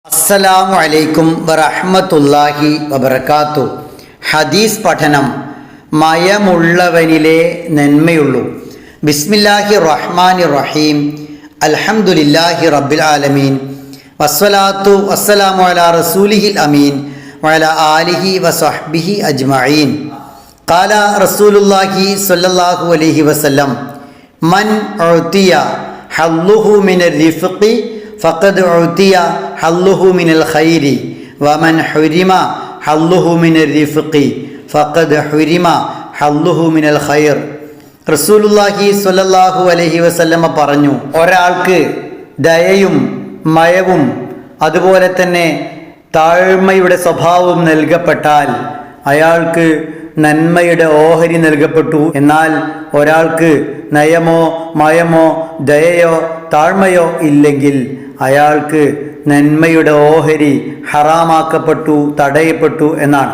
അസ്സലാമു അലൈക്കും വറഹ്മത്തുള്ളാഹി വബറകാതുഹു. ഹദീസ് പഠനം. മയമുള്ളവനിലെ നന്മയുള്ളൂ. ബിസ്മില്ലാഹിർ റഹ്മാനിർ റഹീം. അൽഹംദുലില്ലാഹി റബ്ബിൽ ആലമീൻ. വസ്സലാത്തു വസ്സലാമു അലാ റസൂലിഹിൽ അമീൻ വഅലാ ആലിഹി വസഹ്ബിഹി അജ്മഈൻ. ഖാല റസൂലുള്ളാഹി സ്വല്ലല്ലാഹു അലൈഹി വസല്ലം മൻ ഉതിയ ഹല്ലുഹു മിനർ റിഫ്ഖി ഫഖദ് ഉതിയ ഹല്ലുഹു മിനൽ ഖൈരി വമൻ ഹുരിമ ഹല്ലുഹു മിനർ റിഫ്ഖി ഫഖദ് ഹുരിമ ഹല്ലുഹു മിനൽ ഖൈർ. റസൂലുള്ളാഹി സ്വല്ലല്ലാഹു അലൈഹി വസല്ലമ പറഞ്ഞു, ഒരാൾക്ക് ദയയും മയവും അതുപോലെ തന്നെ താഴ്മയുടെ സ്വഭാവം നൽകപ്പെട്ടാൽ അയാൾക്ക് നന്മയുടെ ഓഹരി നൽകപ്പെട്ടു. എന്നാൽ ഒരാൾക്ക് നയമോ മയമോ ദയയോ താഴ്മയോ ഇല്ലെങ്കിൽ അയാൾക്ക് നന്മയുടെ ഓഹരി ഹറാമാക്കപ്പെട്ടു, തടയപ്പെട്ടു എന്നാണ്.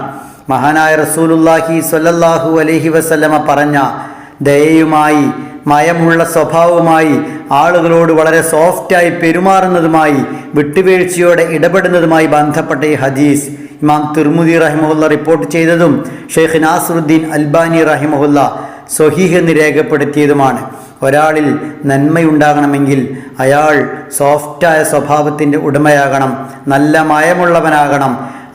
മഹാനായ റസൂലുള്ളാഹി സ്വല്ലല്ലാഹു അലൈഹി വസല്ലമ പറഞ്ഞ ദയയുമായി മയമുള്ള സ്വഭാവവുമായി ആളുകളോട് വളരെ സോഫ്റ്റായി പെരുമാറുന്നതുമായി വിട്ടുവീഴ്ചയോടെ ഇടപെടുന്നതുമായി ബന്ധപ്പെട്ട ഈ ഹദീസ് ഇമാം തിർമുദി റഹിമഹുല്ല റിപ്പോർട്ട് ചെയ്തതും ഷെയ്ഖ് നാസറുദ്ദീൻ അൽബാനി റഹിമഹുല്ല സ്വഹീഹ് എന്ന് രേഖപ്പെടുത്തിയതുമാണ്. ഒരാളിൽ നന്മയുണ്ടാകണമെങ്കിൽ അയാൾ സോഫ്റ്റായ സ്വഭാവത്തിൻ്റെ ഉടമയാകണം, നല്ല മയമുള്ളവനാകണം.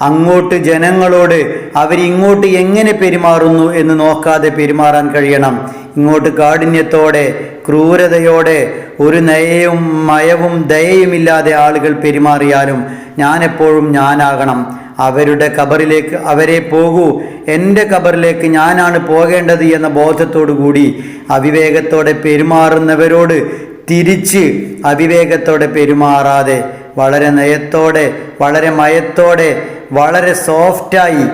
അങ്ങോട്ട് ജനങ്ങളോട് അവരിങ്ങോട്ട് എങ്ങനെ പെരുമാറുന്നു എന്ന് നോക്കാതെ പെരുമാറാൻ കഴിയണം. ഇങ്ങോട്ട് കാഠിന്യത്തോടെ ക്രൂരതയോടെ ഒരു നയവും മയവും ദയയുമില്ലാതെ ആളുകൾ പെരുമാറിയാലും ഞാനെപ്പോഴും ഞാനാകണം. അവരുടെ ഖബറിലേക്ക് അവരെ പോകൂ, എൻ്റെ ഖബറിലേക്ക് ഞാനാണ് പോകേണ്ടത് എന്ന ബോധത്തോടു കൂടി അവിവേകത്തോടെ പെരുമാറുന്നവരോട് തിരിച്ച് അവിവേകത്തോടെ പെരുമാറാതെ വളരെ നയത്തോടെ വളരെ മയത്തോടെ വളരെ സോഫ്റ്റായി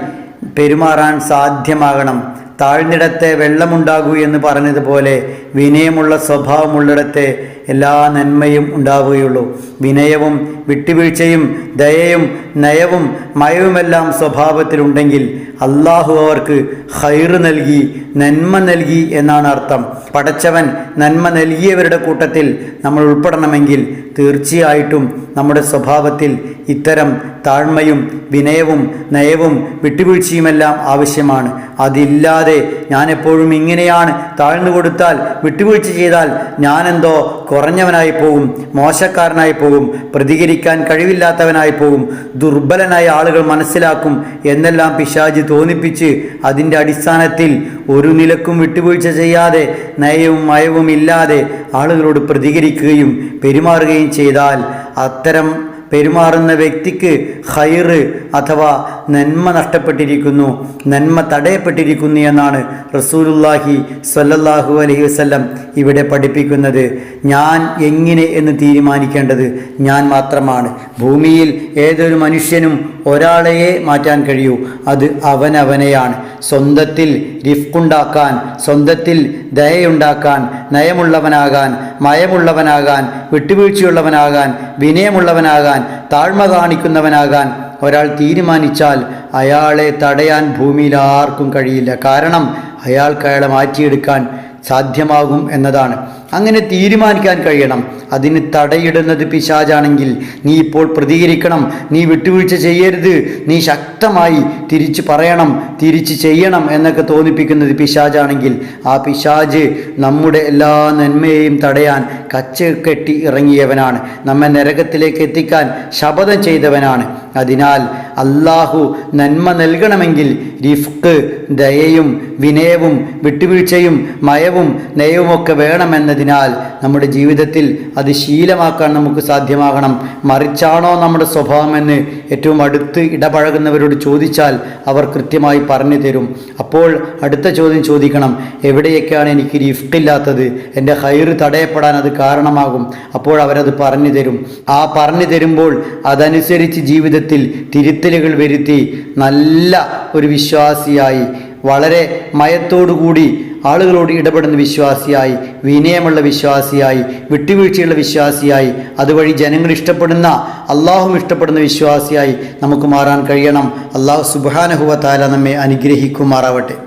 പെരുമാറാൻ സാധ്യമാകണം. താഴ്ന്നിടത്തെ വെള്ളമുണ്ടാകൂ എന്ന് പറഞ്ഞതുപോലെ വിനയമുള്ള സ്വഭാവമുള്ളിടത്തെ എല്ലാ നന്മയും ഉണ്ടാവുകയുള്ളൂ. വിനയവും വിട്ടുവീഴ്ചയും ദയയും നയവും മയവുമെല്ലാം സ്വഭാവത്തിലുണ്ടെങ്കിൽ അള്ളാഹു അവർക്ക് ഖൈറ് നൽകി, നന്മ നൽകി എന്നാണ് അർത്ഥം. പടച്ചവൻ നന്മ നൽകിയവരുടെ കൂട്ടത്തിൽ നമ്മൾ ഉൾപ്പെടണമെങ്കിൽ തീർച്ചയായിട്ടും നമ്മുടെ സ്വഭാവത്തിൽ ഇത്തരം താഴ്മയും വിനയവും നയവും വിട്ടുവീഴ്ചയുമെല്ലാം ആവശ്യമാണ്. അതില്ലാതെ ഞാനെപ്പോഴും ഇങ്ങനെയാണ്, താഴ്ന്നു കൊടുത്താൽ വിട്ടുവീഴ്ച ചെയ്താൽ ഞാനെന്തോ കുറഞ്ഞവനായി പോകും, മോശക്കാരനായി പോകും, പ്രതികരിക്കാൻ കഴിവില്ലാത്തവനായി പോകും, ദുർബലനായ ആളുകൾ മനസ്സിലാക്കും എന്നെല്ലാം പിശാച് തോന്നിപ്പിച്ച് അതിൻ്റെ അടിസ്ഥാനത്തിൽ ഒരു നിലക്കും വിട്ടുവീഴ്ച ചെയ്യാതെ നയവും മയവും ഇല്ലാതെ ആളുകളോട് പ്രതികരിക്കുകയും പെരുമാറുകയും ചെയ്താൽ അത്തരം പെരുമാറുന്ന വ്യക്തിക്ക് ഖൈറ് അഥവാ നന്മ നഷ്ടപ്പെട്ടിരിക്കുന്നു, നന്മ തടയപ്പെട്ടിരിക്കുന്നു എന്നാണ് റസൂലുള്ളാഹി സ്വല്ലല്ലാഹു അലൈഹി വസല്ലം ഇവിടെ പഠിപ്പിക്കുന്നത്. ഞാൻ എങ്ങനെ എന്ന് തീരുമാനിക്കേണ്ടത് ഞാൻ മാത്രമാണ്. ഭൂമിയിൽ ഏതൊരു മനുഷ്യനും ഒരാളെയേ മാറ്റാൻ കഴിയൂ, അത് അവനവനെയാണ്. സ്വന്തത്തിൽ റിഫ്ഖുണ്ടാക്കാൻ, സ്വന്തത്തിൽ ദയയുണ്ടാക്കാൻ, നയമുള്ളവനാകാൻ, മയമുള്ളവനാകാൻ, വിട്ടുവീഴ്ചയുള്ളവനാകാൻ, വിനയമുള്ളവനാകാൻ, താഴ്മ കാണിക്കുന്നവനാകാൻ ഒരാൾ തീരുമാനിച്ചാൽ അയാളെ തടയാൻ ഭൂമിയിൽ ആർക്കും കഴിയില്ല. കാരണം അയാളെ മാറ്റിയെടുക്കാൻ സാധ്യമാകും എന്നതാണ്. അങ്ങനെ തീരുമാനിക്കാൻ കഴിയണം. അതിന് തടയിടുന്നത് പിശാചാണെങ്കിൽ നീ ഇപ്പോൾ പ്രതികരിക്കണം, നീ വിട്ടുവീഴ്ച ചെയ്യരുത്, നീ ശക്തമായി തിരിച്ചു പറയണം, തിരിച്ചു ചെയ്യണം എന്നൊക്കെ തോന്നിപ്പിക്കുന്നത് പിശാചാണെങ്കിൽ ആ പിശാച് നമ്മുടെ എല്ലാ നന്മയെയും തടയാൻ കച്ചകെട്ടി ഇറങ്ങിയവനാണ്, നമ്മെ നരകത്തിലേക്ക് എത്തിക്കാൻ ശപഥം ചെയ്തവനാണ്. അതിനാൽ അള്ളാഹു നന്മ നൽകണമെങ്കിൽ റിഫ്ഖ്, ദയയും വിനയവും വിട്ടുവീഴ്ചയും മയവും നയവുമൊക്കെ വേണമെന്നതിനാൽ നമ്മുടെ ജീവിതത്തിൽ അത് ശീലമാക്കാൻ നമുക്ക് സാധ്യമാകണം. മറിച്ചാണോ നമ്മുടെ സ്വഭാവമെന്ന് ഏറ്റവും അടുത്ത് ഇടപഴകുന്നവരോട് ചോദിച്ചാൽ അവർ കൃത്യമായി പറഞ്ഞു തരും. അപ്പോൾ അടുത്ത ചോദ്യം ചോദിക്കണം, എവിടെയൊക്കെയാണ് എനിക്ക് റിഫ്ഖില്ലാത്തത്, എൻ്റെ ഖൈറ് തടയപ്പെടാൻ അത് കാരണമാകും. അപ്പോൾ അവരത് പറഞ്ഞു തരും. ആ പറഞ്ഞു തരുമ്പോൾ അതനുസരിച്ച് ജീവിതത്തിൽ തിരുത്തലുകൾ വരുത്തി നല്ല ഒരു വിശ്വാസിയായി, വളരെ മയത്തോടുകൂടി ആളുകളോട് ഇടപെടുന്ന വിശ്വാസിയായി, വിനയമുള്ള വിശ്വാസിയായി, വിട്ടുവീഴ്ചയുള്ള വിശ്വാസിയായി, അതുവഴി ജനങ്ങൾ ഇഷ്ടപ്പെടുന്ന അള്ളാഹും ഇഷ്ടപ്പെടുന്ന വിശ്വാസിയായി നമുക്ക് മാറാൻ കഴിയണം. അള്ളാഹു സുബ്ഹാനഹു വ തആല നമ്മെ അനുഗ്രഹിക്കുമാറാവട്ടെ.